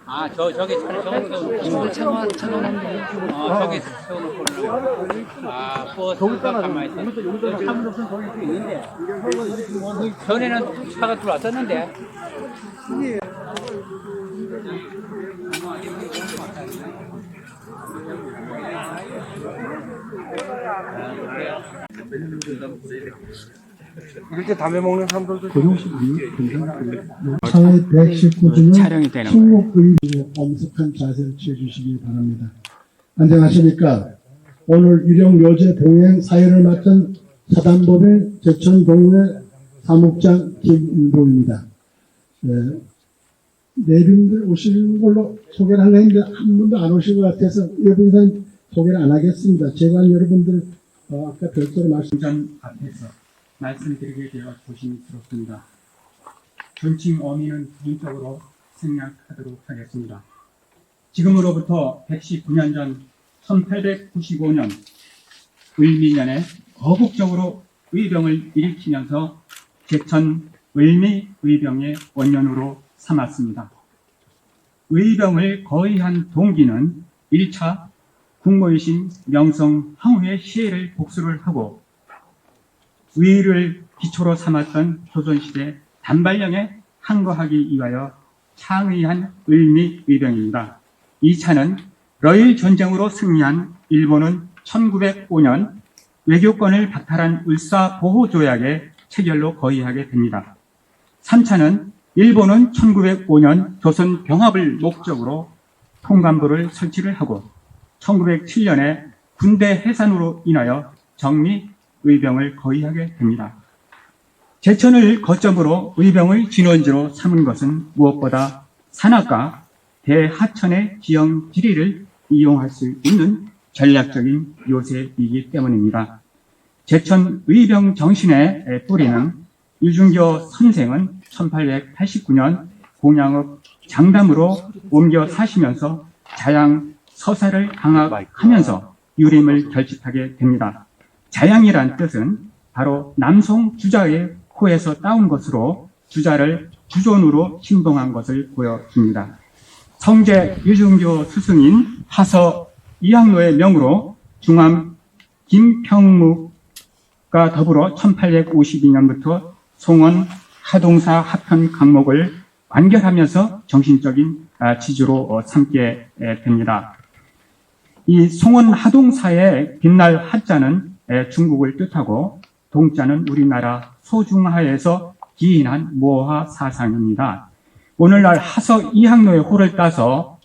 아, 저기 세워놓고. 차가운데. 저기 세워놓고. 아, 버스가 가만히 있어. 차문으로는 거기 있는데. 전에는 차가 들어왔었는데. 이렇게 담배 먹는 사람들도 사회 119주는 촬영이 되는 충목의료 엄숙한 자세를 취해주시기 바랍니다. 안녕하십니까. 오늘 유령묘제 동행 사회를 맡은 사단법인 제천동네 사무장 김인동입니다. 네 분들 오시는 걸로 소개를 하려 했는데 한 분도 안 오신 것 같아서 여러분들 소개를 안 하겠습니다. 제가 여러분들 아까 별도로 전 앞에서 말씀드리게 되어 조심스럽습니다. 존칭 어미는 개인적으로 생략하도록 하겠습니다. 지금으로부터 119년 전 1895년 을미년에 거국적으로 의병을 일으키면서 제천 을미의병의 원년으로 삼았습니다. 의병을 거의한 동기는 1차 국모이신 명성 황후의 시해를 복수를 하고 의를 기초로 삼았던 조선시대 단발령에 항거하기 위하여 창의한 을미의병입니다. 2차는 러일 전쟁으로 승리한 일본은 1905년 외교권을 박탈한 울사보호조약의 체결로 거의하게 됩니다. 3차는 일본은 1905년 조선 병합을 목적으로 통감부를 설치를 하고 1907년에 군대 해산으로 인하여 정미 의병을 거의하게 됩니다. 제천을 거점으로 의병을 진원지로 삼은 것은 무엇보다 산악과 대하천의 지형 지리를 이용할 수 있는 전략적인 요새이기 때문입니다. 제천 의병 정신의 뿌리는 유준교 선생은 1889년 공양읍 장담으로 옮겨 사시면서 자양 서사를 강학하면서 유림을 결집하게 됩니다. 자양이란 뜻은 바로 남송 주자의 코에서 따온 것으로 주자를 주존으로 신봉한 것을 보여줍니다. 성제 유중교 스승인 하서 이항로의 명으로 중암 김평묵과 더불어 1852년부터 송원 하동사 합편 강목을 완결하면서 정신적인 지주로 삼게 됩니다. 이 송원 하동사의 빛날 하자는 중국을 뜻하고 동자는 우리나라 소중하에서 기인한 모화 사상입니다. 오늘날 하서 이항로의 호를 따서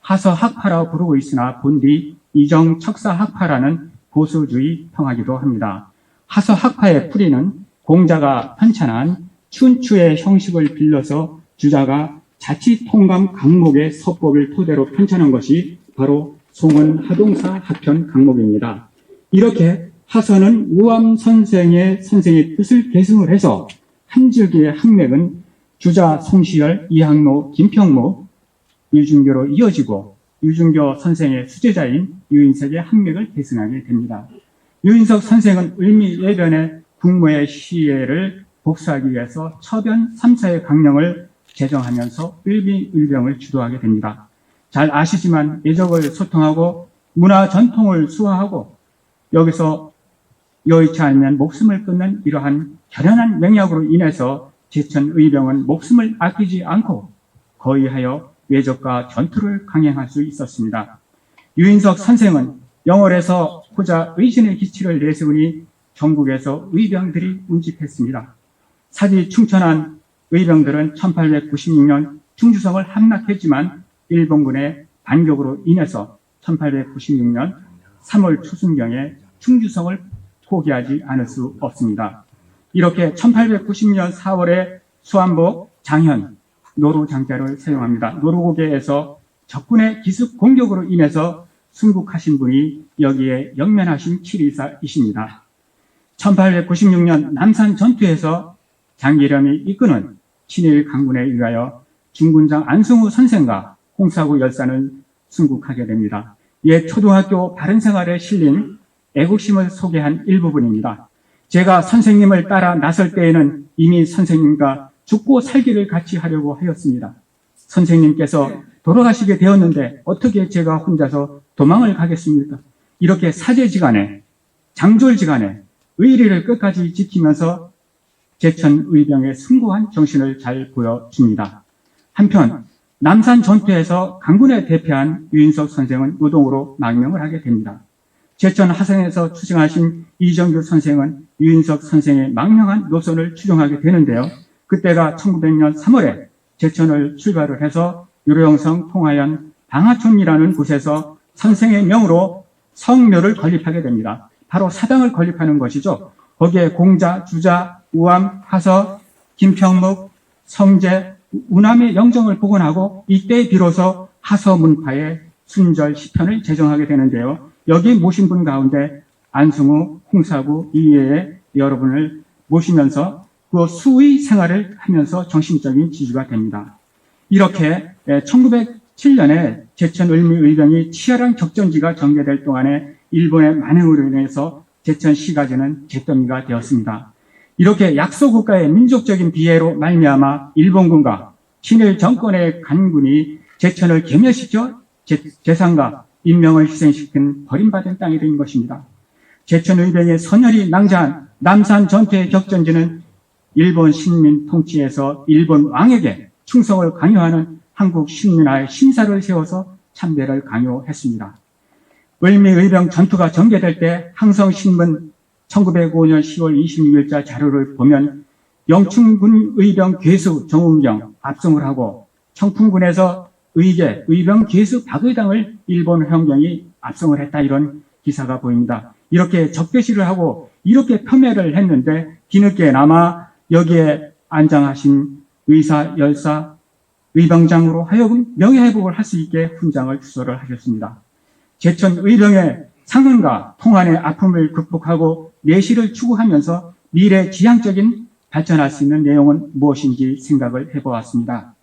하서학파라고 부르고 있으나 본디 이정척사학파라는 보수주의 평하기도 합니다. 하서학파의 뿌리는 공자가 편찬한 춘추의 형식을 빌려서 주자가 자치통감 강목의 서법을 토대로 편찬한 것이 바로 송원 하동사 합편 강목입니다. 이렇게 하서는 우암 선생의 뜻을 계승을 해서 한 줄기의 학맥은 주자 송시열, 이항로, 김평무, 유준교로 이어지고 유준교 선생의 수제자인 유인석의 학맥을 계승하게 됩니다. 유인석 선생은 을미예변의 국모의 시해를 복수하기 위해서 처변 3사의 강령을 제정하면서 을미의병을 주도하게 됩니다. 잘 아시지만 예적을 소통하고 문화 전통을 수화하고 여기서 여의치 않으면 목숨을 끊는 이러한 결연한 맹약으로 인해서 제천 의병은 목숨을 아끼지 않고 거의하여 외적과 전투를 강행할 수 있었습니다. 유인석 선생은 영월에서 호자 의진의 기치를 내세우니 전국에서 의병들이 운집했습니다. 사지 충천한 의병들은 1896년 충주성을 함락했지만 일본군의 반격으로 인해서 1896년 3월 초순경에 충주성을 포기하지 않을 수 없습니다. 이렇게 1890년 4월에 수안보 장현 노루장자를 사용합니다. 노루고개에서 적군의 기습 공격으로 인해서 순국하신 분이 여기에 영면하신 칠의사이십니다. 1896년 남산 전투에서 장계렴이 이끄는 친일 강군에 의하여 중군장 안승우 선생과 홍사구 열사는 순국하게 됩니다. 옛 초등학교 바른생활에 실린 애국심을 소개한 일부분입니다. 제가 선생님을 따라 나설 때에는 이미 선생님과 죽고 살기를 같이 하려고 하였습니다. 선생님께서 돌아가시게 되었는데 어떻게 제가 혼자서 도망을 가겠습니까? 이렇게 사제지간에 장졸지간에 의리를 끝까지 지키면서 제천의병의 숭고한 정신을 잘 보여줍니다. 한편 남산 전투에서 강군에 대표한 유인석 선생은 노동으로 망명을 하게 됩니다. 제천 하성에서 추정하신 이정규 선생은 유인석 선생의 망명한 노선을 추정하게 되는데요. 그때가 1900년 3월에 제천을 출발을 해서 유로영성 통하연 방하촌이라는 곳에서 선생의 명으로 성묘를 건립하게 됩니다. 바로 사당을 건립하는 것이죠. 거기에 공자, 주자, 우암, 하서, 김평묵, 성제, 우남의 영정을 복원하고 이때 비로소 하서문파의 순절 시편을 제정하게 되는데요. 여기 모신 분 가운데 안승우, 홍사구, 이외에 여러분을 모시면서 그 수의 생활을 하면서 정신적인 지주가 됩니다. 이렇게 1907년에 제천 을미의병이 치열한 격전지가 전개될 동안에 일본의 만행으로 인해서 제천 시가지는 잿더미가 되었습니다. 이렇게 약소국가의 민족적인 비애로 말미암아 일본군과 친일 정권의 간군이 제천을 괴멸시켜 재산과 인명을 희생시킨 버림받은 땅이 된 것입니다. 제천의병의 선열이 낭자한 남산 전투의 격전지는 일본 식민 통치에서 일본 왕에게 충성을 강요하는 한국 식민화의 신사를 세워서 참배를 강요했습니다. 을미의병 전투가 전개될 때 항성신문 1905년 10월 26일자 자료를 보면 영충군 의병 괴수 정운경 압송을 하고 청풍군에서 의계 의병 괴수 박의당을 일본 형경이 압송을 했다, 이런 기사가 보입니다. 이렇게 적대시를 하고 이렇게 폄훼를 했는데 뒤늦게나마 여기에 안장하신 의사, 열사, 의병장으로 하여금 명예회복을 할 수 있게 훈장을 주소를 하셨습니다. 제천 의병의 상흔과 통한의 아픔을 극복하고 내실을 추구하면서 미래 지향적인 발전할 수 있는 내용은 무엇인지 생각을 해보았습니다.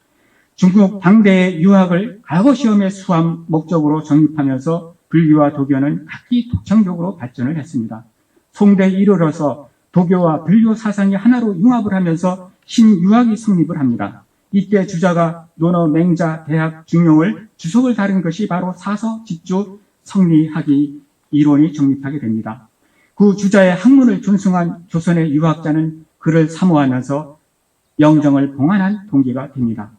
중국 당대의 유학을 과거시험의 수험 목적으로 정립하면서 불교와 도교는 각기 독창적으로 발전을 했습니다. 송대에 이르러서 도교와 불교 사상이 하나로 융합을 하면서 신유학이 성립을 합니다. 이때 주자가 논어, 맹자, 대학, 중용을 주석을 다룬 것이 바로 사서, 집주, 성리학이 이론이 정립하게 됩니다. 그 주자의 학문을 존숭한 조선의 유학자는 그를 사모하면서 영정을 봉안한 동기가 됩니다.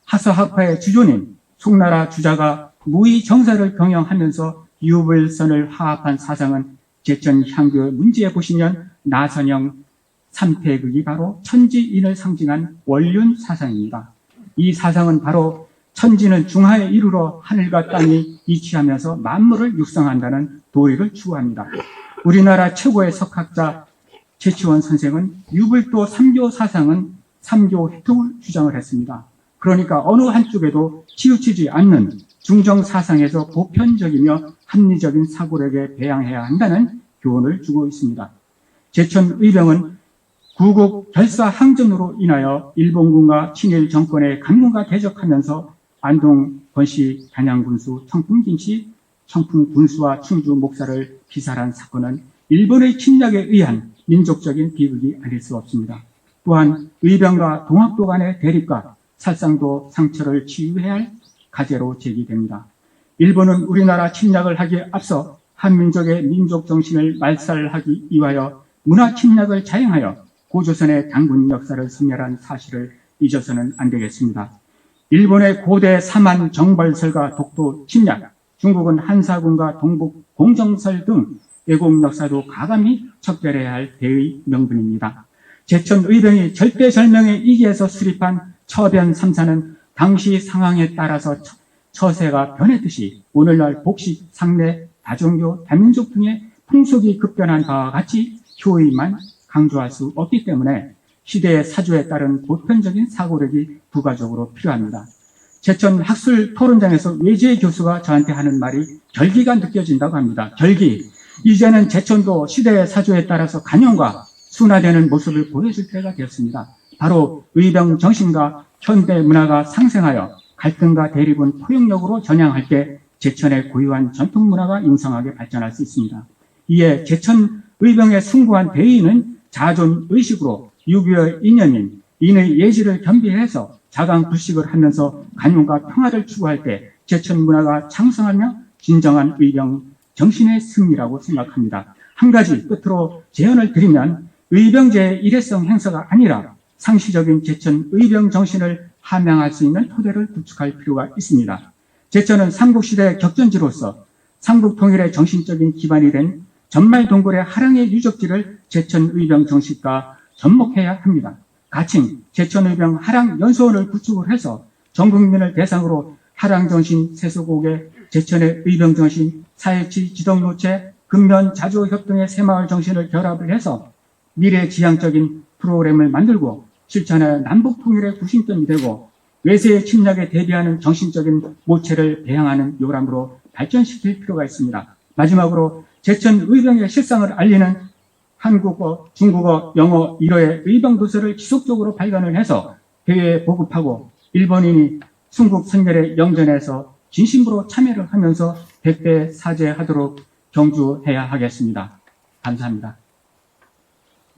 하서학파의 주조님, 송나라 주자가 무의 정사를 경영하면서 유불선을 화합한 사상은 제천 향교 문제에 보시면 나선영 삼태극이 바로 천지인을 상징한 원륜 사상입니다. 이 사상은 바로 천지는 중하에 이르러 하늘과 땅이 이치하면서 만물을 육성한다는 도리를 추구합니다. 우리나라 최고의 석학자 최치원 선생은 유불도 삼교 사상은 삼교 회통을 주장을 했습니다. 그러니까 어느 한쪽에도 치우치지 않는 중정 사상에서 보편적이며 합리적인 사고력에 배양해야 한다는 교훈을 주고 있습니다. 제천 의병은 구국 결사 항전으로 인하여 일본군과 친일 정권의 간군과 대적하면서 안동 권씨 단양군수 청풍김씨 청풍군수와 충주 목사를 피살한 사건은 일본의 침략에 의한 민족적인 비극이 아닐 수 없습니다. 또한 의병과 동학도 간의 대립과 살상도 상처를 치유해야 할 과제로 제기됩니다. 일본은 우리나라 침략을 하기에 앞서 한민족의 민족 정신을 말살하기 위하여 문화 침략을 자행하여 고조선의 당군 역사를 소멸한 사실을 잊어서는 안 되겠습니다. 일본의 고대 사만 정벌설과 독도 침략, 중국은 한사군과 동북 공정설 등 애국 역사도 가감히 척결해야 할 대의 명분입니다. 제천 의병이 절대절명의 위기에서 수립한 처변 3사는 당시 상황에 따라서 처세가 변했듯이 오늘날 복식, 상례, 다종교, 다민족 등의 풍속이 급변한 바와 같이 효의만 강조할 수 없기 때문에 시대의 사주에 따른 보편적인 사고력이 부가적으로 필요합니다. 제천 학술 토론장에서 외지의 교수가 저한테 하는 말이 결기가 느껴진다고 합니다. 결기. 이제는 제천도 시대의 사주에 따라서 간용과 순화되는 모습을 보여줄 때가 되었습니다. 바로 의병 정신과 현대 문화가 상생하여 갈등과 대립은 포용력으로 전향할 때 제천의 고유한 전통 문화가 융성하게 발전할 수 있습니다. 이에 제천 의병의 숭고한 대의는 자존 의식으로 유교의 이념인 인의 예지를 겸비해서 자강불식을 하면서 간용과 평화를 추구할 때 제천 문화가 창성하며 진정한 의병 정신의 승리라고 생각합니다. 한 가지 끝으로 제언을 드리면 의병제의 일회성 행사가 아니라 상시적인 제천 의병 정신을 함양할 수 있는 토대를 구축할 필요가 있습니다. 제천은 삼국시대 격전지로서 삼국통일의 정신적인 기반이 된 전말동굴의 하랑의 유적지를 제천 의병 정신과 접목해야 합니다. 가칭 제천의병 하랑연수원을 구축을 해서 전 국민을 대상으로 하랑정신 세수곡의 제천의 의병정신, 사회치 지덕노체, 근면 자주협 등의 새마을 정신을 결합을 해서 미래지향적인 프로그램을 만들고 실천하여 남북통일의 구심점이 되고 외세의 침략에 대비하는 정신적인 모체를 배양하는 요람으로 발전시킬 필요가 있습니다. 마지막으로 제천 의병의 실상을 알리는 한국어, 중국어, 영어, 일어의 의병 도서를 지속적으로 발간을 해서 대외에 보급하고 일본인이 순국 선열의 영전에서 진심으로 참여를 하면서 백배 사죄하도록 경주해야 하겠습니다. 감사합니다.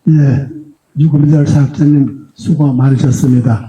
예, 유금절 사학자님 수고 많으셨습니다.